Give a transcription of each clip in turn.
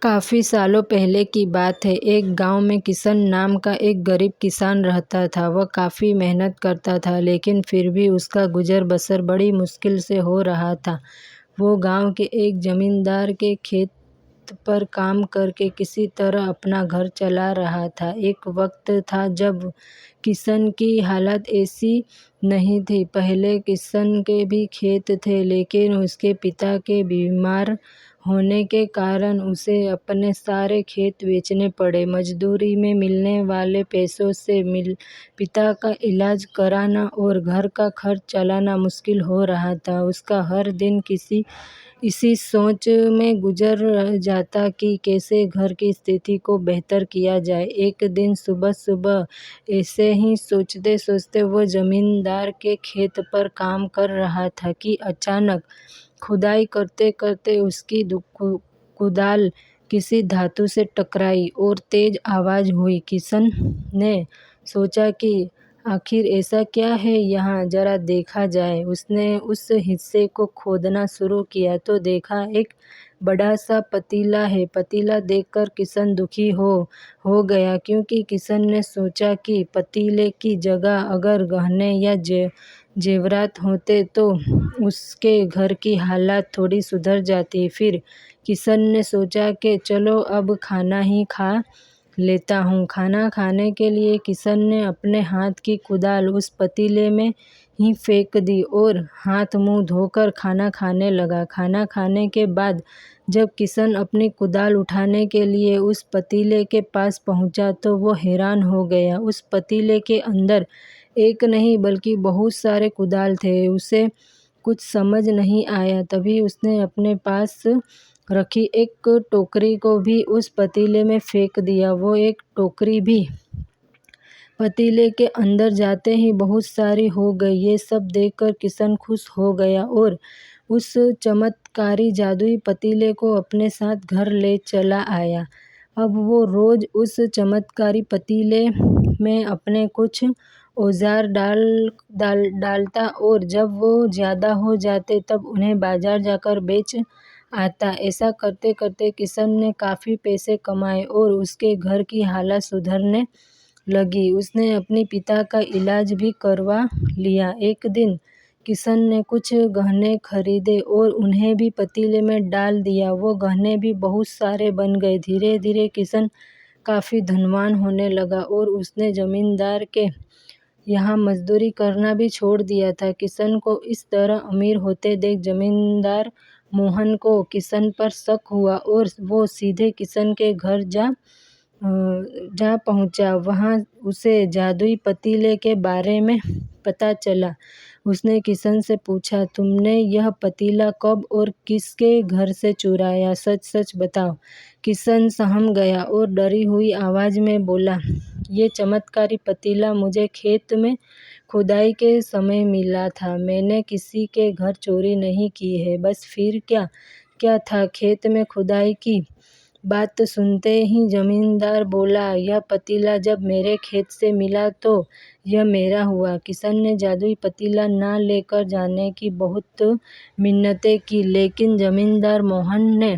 काफ़ी सालों पहले की बात है। एक गांव में किशन नाम का एक गरीब किसान रहता था। वह काफ़ी मेहनत करता था, लेकिन फिर भी उसका गुजर बसर बड़ी मुश्किल से हो रहा था। वो गांव के एक जमींदार के खेत पर काम करके किसी तरह अपना घर चला रहा था। एक वक्त था जब किशन की हालत ऐसी नहीं थी। पहले किशन के भी खेत थे, लेकिन उसके पिता के बीमार होने के कारण उसे अपने सारे खेत बेचने पड़े। मजदूरी में मिलने वाले पैसों से पिता का इलाज कराना और घर का खर्च चलाना मुश्किल हो रहा था। उसका हर दिन इसी सोच में गुजर जाता कि कैसे घर की स्थिति को बेहतर किया जाए। एक दिन सुबह ऐसे ही सोचते सोचते वो जमींदार के खेत पर काम कर रहा था कि अचानक खुदाई करते करते उसकी कुदाल किसी धातु से टकराई और तेज आवाज हुई। किशन ने सोचा कि आखिर ऐसा क्या है यहाँ, जरा देखा जाए। उसने उस हिस्से को खोदना शुरू किया तो देखा एक बड़ा सा पतीला है। पतीला देखकर किशन दुखी हो गया, क्योंकि किशन ने सोचा कि पतीले की जगह अगर गहने या जेवरात होते तो उसके घर की हालत थोड़ी सुधर जाती। फिर किशन ने सोचा कि चलो अब खाना ही खा लेता हूँ। खाना खाने के लिए किशन ने अपने हाथ की कुदाल उस पतीले में ही फेंक दी और हाथ मुंह धोकर खाना खाने लगा। खाना खाने के बाद जब किशन अपनी कुदाल उठाने के लिए उस पतीले के पास पहुंचा तो वो हैरान हो गया। उस पतीले के अंदर एक नहीं बल्कि बहुत सारे कुदाल थे। उसे कुछ समझ नहीं आया। तभी उसने अपने पास रखी एक टोकरी को भी उस पतीले में फेंक दिया। वो एक टोकरी भी पतीले के अंदर जाते ही बहुत सारी हो गई। ये सब देखकर किशन खुश हो गया और उस चमत्कारी जादुई पतीले को अपने साथ घर ले चला आया। अब वो रोज उस चमत्कारी पतीले में अपने कुछ औजार डालता और जब वो ज़्यादा हो जाते तब उन्हें बाजार जाकर बेच आता। ऐसा करते करते किशन ने काफ़ी पैसे कमाए और उसके घर की हालत सुधरने लगी। उसने अपने पिता का इलाज भी करवा लिया। एक दिन किशन ने कुछ गहने खरीदे और उन्हें भी पतीले में डाल दिया। वो गहने भी बहुत सारे बन गए। धीरे धीरे किशन काफ़ी धनवान होने लगा और उसने जमींदार के यहाँ मजदूरी करना भी छोड़ दिया था। किशन को इस तरह अमीर होते देख जमींदार मोहन को किशन पर शक हुआ और वो सीधे किशन के घर जा पहुंचा। वहां उसे जादुई पतीले के बारे में पता चला। उसने किशन से पूछा, तुमने यह पतीला कब और किसके घर से चुराया? सच सच बताओ। किशन सहम गया और डरी हुई आवाज में बोला, ये चमत्कारी पतीला मुझे खेत में खुदाई के समय मिला था। मैंने किसी के घर चोरी नहीं की है। बस फिर क्या था खेत में खुदाई की बात सुनते ही जमींदार बोला, यह पतीला जब मेरे खेत से मिला तो यह मेरा हुआ। किशन ने जादुई पतीला ना लेकर जाने की बहुत मिन्नतें की, लेकिन जमींदार मोहन ने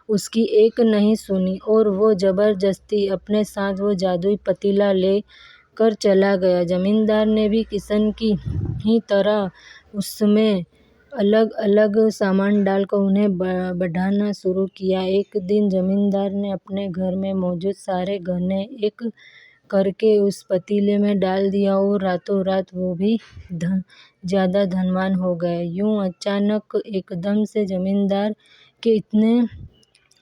उसकी एक नहीं सुनी और वो जबरदस्ती अपने साथ वो जादुई पतीला ले कर चला गया। जमींदार ने भी किशन की ही तरह उसमें अलग अलग सामान डालकर उन्हें बढ़ाना शुरू किया। एक दिन जमींदार ने अपने घर में मौजूद सारे गहने एक करके उस पतीले में डाल दिया और रातों रात वो भी ज़्यादा धनवान हो गए। यूं अचानक एकदम से जमींदार के इतने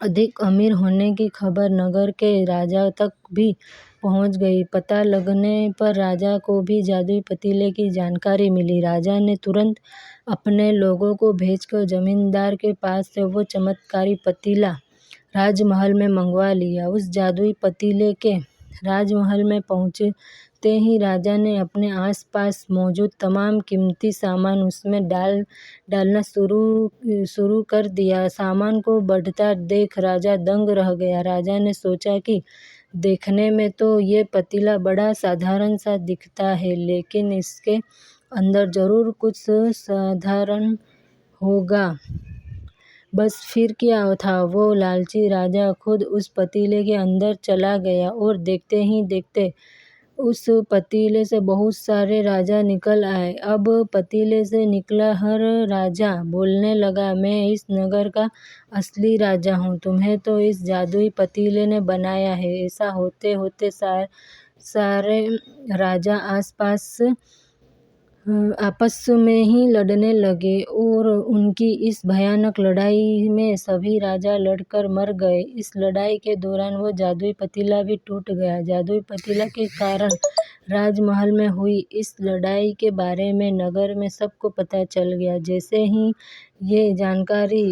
अधिक अमीर होने की खबर नगर के राजा तक भी पहुंच गई। पता लगने पर राजा को भी जादुई पतीले की जानकारी मिली। राजा ने तुरंत अपने लोगों को भेजकर जमींदार के पास से वो चमत्कारी पतीला राजमहल में मंगवा लिया। उस जादुई पतीले के राजमहल में पहुंचते ही राजा ने अपने आसपास मौजूद तमाम कीमती सामान उसमें डालना शुरू कर दिया। सामान को बढ़ता देख राजा दंग रह गया। राजा ने सोचा कि देखने में तो ये पतीला बड़ा साधारण सा दिखता है, लेकिन इसके अंदर जरूर कुछ साधारण होगा। बस फिर क्या था, वो लालची राजा खुद उस पतीले के अंदर चला गया और देखते ही देखते उस पतीले से बहुत सारे राजा निकल आए। अब पतीले से निकला हर राजा बोलने लगा, मैं इस नगर का असली राजा हूँ, तुम्हें तो इस जादुई पतीले ने बनाया है। ऐसा होते होते सारे राजा आपस में ही लड़ने लगे और उनकी इस भयानक लड़ाई में सभी राजा लड़कर मर गए। इस लड़ाई के दौरान वो जादुई पतीला भी टूट गया। जादुई पतीला के कारण राजमहल में हुई इस लड़ाई के बारे में नगर में सबको पता चल गया। जैसे ही ये जानकारी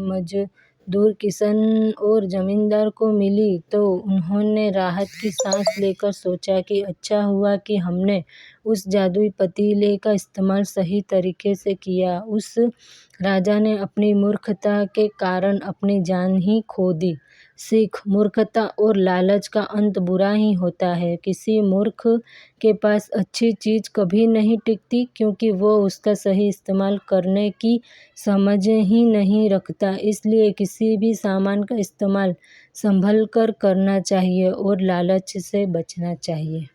मजदूर किसान और जमींदार को मिली तो उन्होंने राहत की सांस लेकर सोचा कि अच्छा हुआ कि हमने उस जादुई पतीले का इस्तेमाल सही तरीके से किया। उस राजा ने अपनी मूर्खता के कारण अपनी जान ही खो दी। सीख: मूर्खता और लालच का अंत बुरा ही होता है। किसी मूर्ख के पास अच्छी चीज कभी नहीं टिकती, क्योंकि वो उसका सही इस्तेमाल करने की समझ ही नहीं रखता। इसलिए किसी भी सामान का इस्तेमाल संभल कर करना चाहिए और लालच से बचना चाहिए।